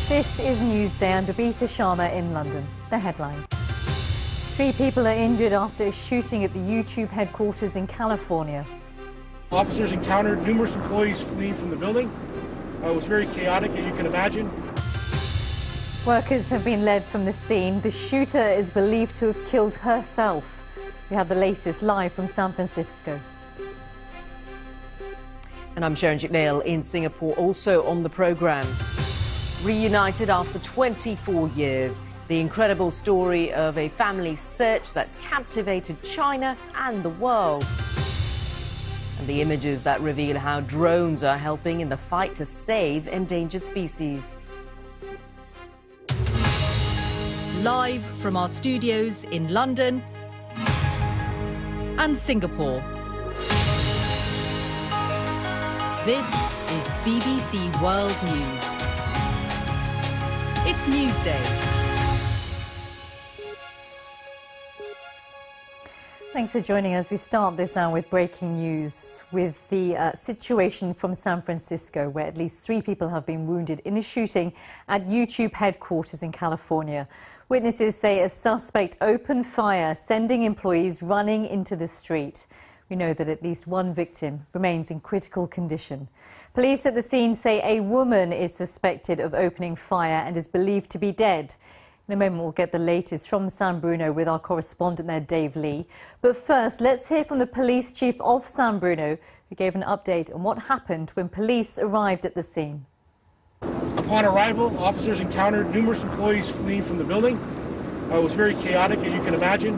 This is Newsday. I'm Babita Sharma in London. The headlines. 3 people are injured after a shooting at the YouTube headquarters in California. Officers encountered numerous employees fleeing from the building. It was very chaotic, as you can imagine. Workers have been led from the scene. The shooter is believed to have killed herself. We have the latest live from San Francisco. And I'm Sharon Jignale in Singapore, also on the programme. Reunited after 24 years, the incredible story of a family search that's captivated China and the world. And the images that reveal how drones are helping in the fight to save endangered species. Live from our studios in London and Singapore. This is BBC World News. It's Newsday. Thanks for joining us. We start this hour with breaking news with the situation from San Francisco, where at least 3 people have been wounded in a shooting at YouTube headquarters in California. Witnesses say a suspect opened fire, sending employees running into the street. We know that at least 1 victim remains in critical condition. Police at the scene say a woman is suspected of opening fire and is believed to be dead. In a moment, we'll get the latest from San Bruno with our correspondent there, Dave Lee. But first, let's hear from the police chief of San Bruno, who gave an update on what happened when police arrived at the scene. Upon arrival, officers encountered numerous employees fleeing from the building. It was very chaotic, as you can imagine.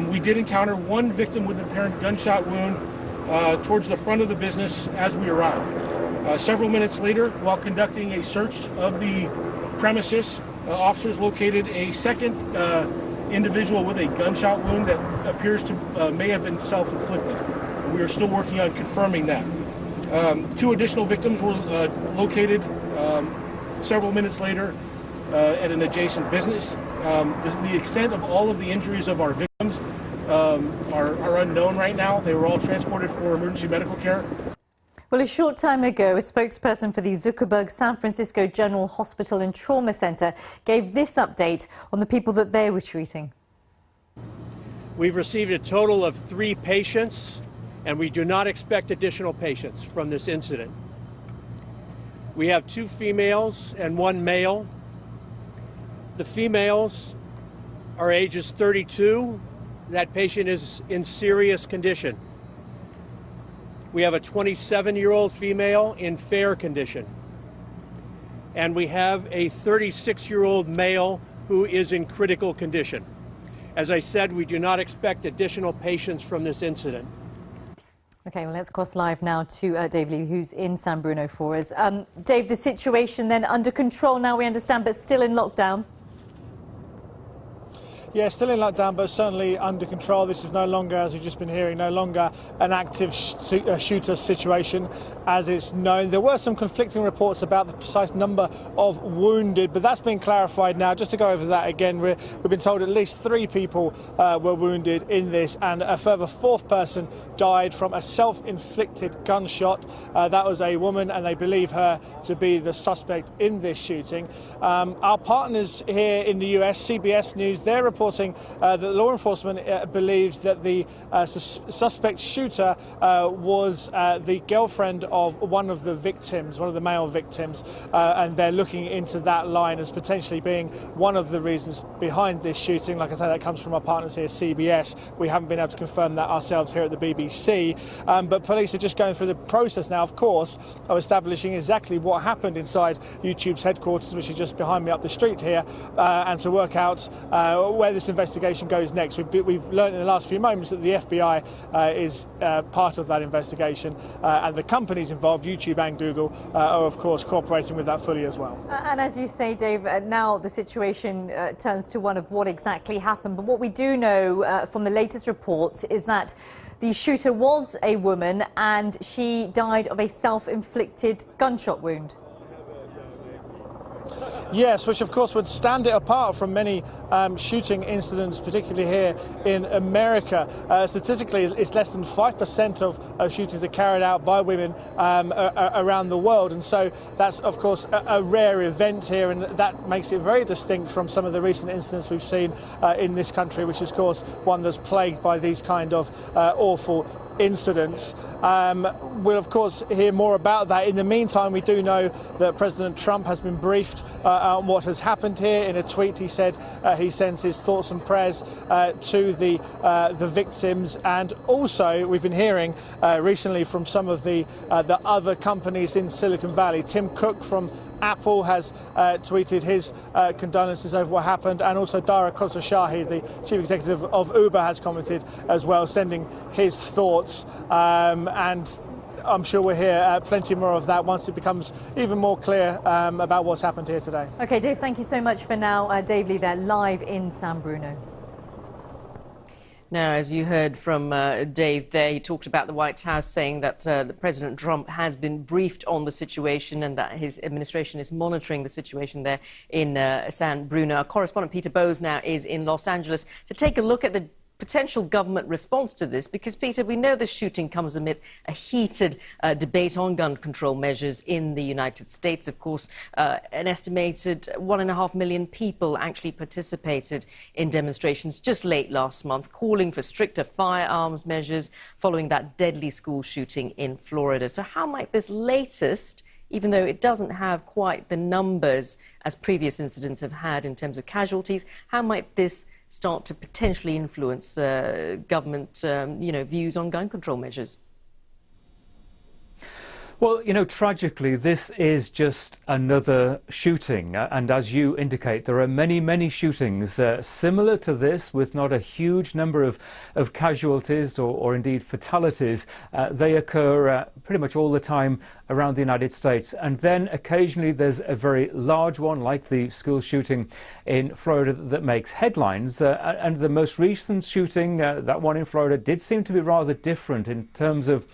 We did encounter 1 victim with an apparent gunshot wound towards the front of the business as we arrived. Several minutes later, while conducting a search of the premises, officers located a second individual with a gunshot wound that appears to may have been self-inflicted. We are still working on confirming that. 2 additional victims were located several minutes later at an adjacent business. The extent of all of the injuries of our victims are unknown right now. They were all transported for emergency medical care. Well, a short time ago, a spokesperson for the Zuckerberg San Francisco General Hospital and Trauma Center gave this update on the people that they were treating. We've received a total of 3 patients, and we do not expect additional patients from this incident. We have 2 females and 1 male. The females are ages 32. That patient is in serious condition. We have a 27-year-old female in fair condition. And we have a 36-year-old male who is in critical condition. As I said, we do not expect additional patients from this incident. OK, well, let's cross live now to Dave Lee, who's in San Bruno for us. Dave, the situation then under control now, we understand, but still in lockdown? Yeah, still in lockdown, but certainly under control. This is no longer, as we've just been hearing, no longer an active shooter situation as it's known. There were some conflicting reports about the precise number of wounded, but that's been clarified now. Just to go over that again, we've been told at least 3 people were wounded in this, and a further 4th person died from a self-inflicted gunshot. That was a woman, and they believe her to be the suspect in this shooting. Our partners here in the US, CBS News, they're reporting that law enforcement believes that the suspect shooter was the girlfriend of one of the victims, one of the male victims, and they're looking into that line as potentially being one of the reasons behind this shooting. Like I say, that comes from our partners here, CBS. We haven't been able to confirm that ourselves here at the BBC, but police are just going through the process now, of course, of establishing exactly what happened inside YouTube's headquarters, which is just behind me up the street here, and to work out where this investigation goes next. We've learned in the last few moments that the FBI is part of that investigation, and the companies involved, YouTube and Google, are of course cooperating with that fully as well. And as you say, Dave, now the situation turns to one of what exactly happened. But what we do know from the latest reports is that the shooter was a woman and she died of a self-inflicted gunshot wound. Yes, which of course would stand it apart from many shooting incidents, particularly here in America. Statistically, it's less than 5% of shootings are carried out by women around the world. And so that's, of course, a rare event here, and that makes it very distinct from some of the recent incidents we've seen in this country, which is, of course, one that's plagued by these kind of awful incidents. We'll of course hear more about that. In the meantime, we do know that President Trump has been briefed on what has happened here. In a tweet, he said he sends his thoughts and prayers to the victims, and also we've been hearing recently from some of the other companies in Silicon Valley. Tim Cook from Apple has tweeted his condolences over what happened, and also Dara Khosrowshahi, the chief executive of Uber, has commented as well, sending his thoughts. And I'm sure we'll hear plenty more of that once it becomes even more clear about what's happened here today. OK, Dave, thank you so much for now. Dave Lee there, live in San Bruno. Now, as you heard from Dave there, he talked about the White House saying that President Trump has been briefed on the situation and that his administration is monitoring the situation there in San Bruno. Our correspondent Peter Bowes now is in Los Angeles to take a look at the potential government response to this, because, Peter, we know the shooting comes amid a heated debate on gun control measures in the United States. Of course, an estimated 1.5 million people actually participated in demonstrations just late last month, calling for stricter firearms measures following that deadly school shooting in Florida. So how might this latest, even though it doesn't have quite the numbers as previous incidents have had in terms of casualties, how might this start to potentially influence government, views on gun control measures? Well, tragically, this is just another shooting. And as you indicate, there are many, many shootings similar to this, with not a huge number of casualties or indeed fatalities. They occur pretty much all the time around the United States. And then occasionally there's a very large one, like the school shooting in Florida, that makes headlines. And the most recent shooting, that one in Florida, did seem to be rather different in terms of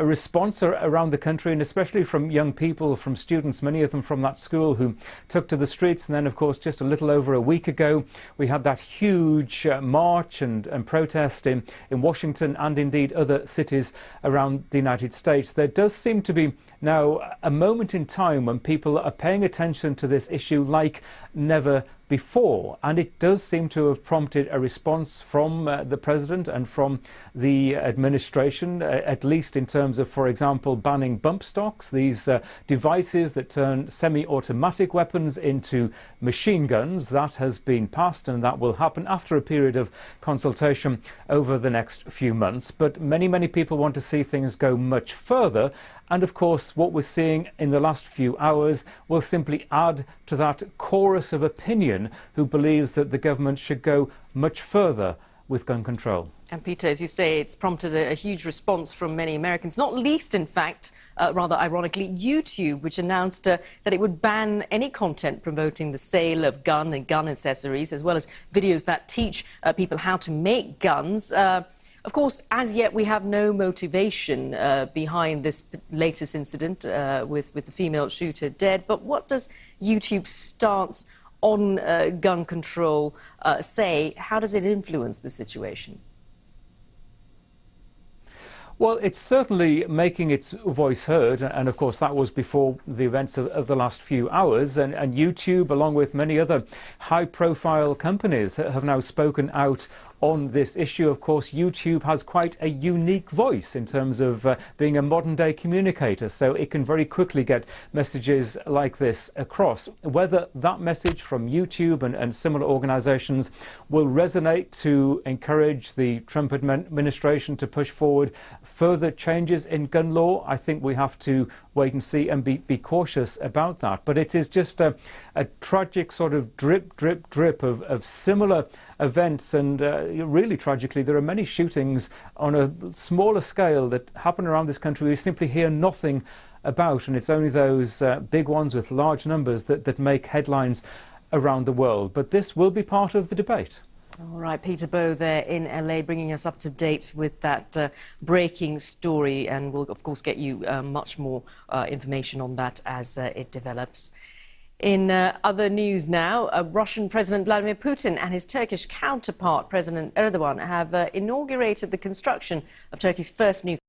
response around the country, and especially from young people, from students, many of them from that school, who took to the streets. And then, of course, just a little over a week ago, we had that huge march and protest in Washington and indeed other cities around the United States. There does seem to be now a moment in time when people are paying attention to this issue like never before, and it does seem to have prompted a response from the president and from the administration, at least in terms of, for example, banning bump stocks, these devices that turn semi-automatic weapons into machine guns. That has been passed, and that will happen after a period of consultation over the next few months. But many, many people want to see things go much further. And of course, what we're seeing in the last few hours will simply add to that chorus of opinion who believes that the government should go much further with gun control. And Peter, as you say, it's prompted a huge response from many Americans, not least, in fact, rather ironically, YouTube, which announced that it would ban any content promoting the sale of gun and gun accessories, as well as videos that teach people how to make guns. Of course, as yet, we have no motivation behind this latest incident with the female shooter dead. But what does YouTube's stance on gun control say? How does it influence the situation? Well, it's certainly making its voice heard, and of course that was before the events of the last few hours, and YouTube, along with many other high-profile companies, have now spoken out on this issue. Of course, YouTube has quite a unique voice in terms of being a modern-day communicator, so it can very quickly get messages like this across. Whether that message from YouTube and similar organizations will resonate to encourage the Trump administration to push forward further changes in gun law, I think we have to wait and see and be cautious about that. But it is just a tragic sort of drip, drip, drip of similar events, and really tragically there are many shootings on a smaller scale that happen around this country we simply hear nothing about, and it's only those big ones with large numbers that make headlines around the world. But this will be part of the debate. All right, Peter Bowe there in LA, bringing us up to date with that breaking story, and we'll of course get you much more information on that as it develops. In other news now, Russian President Vladimir Putin and his Turkish counterpart, President Erdogan, have inaugurated the construction of Turkey's first nuclear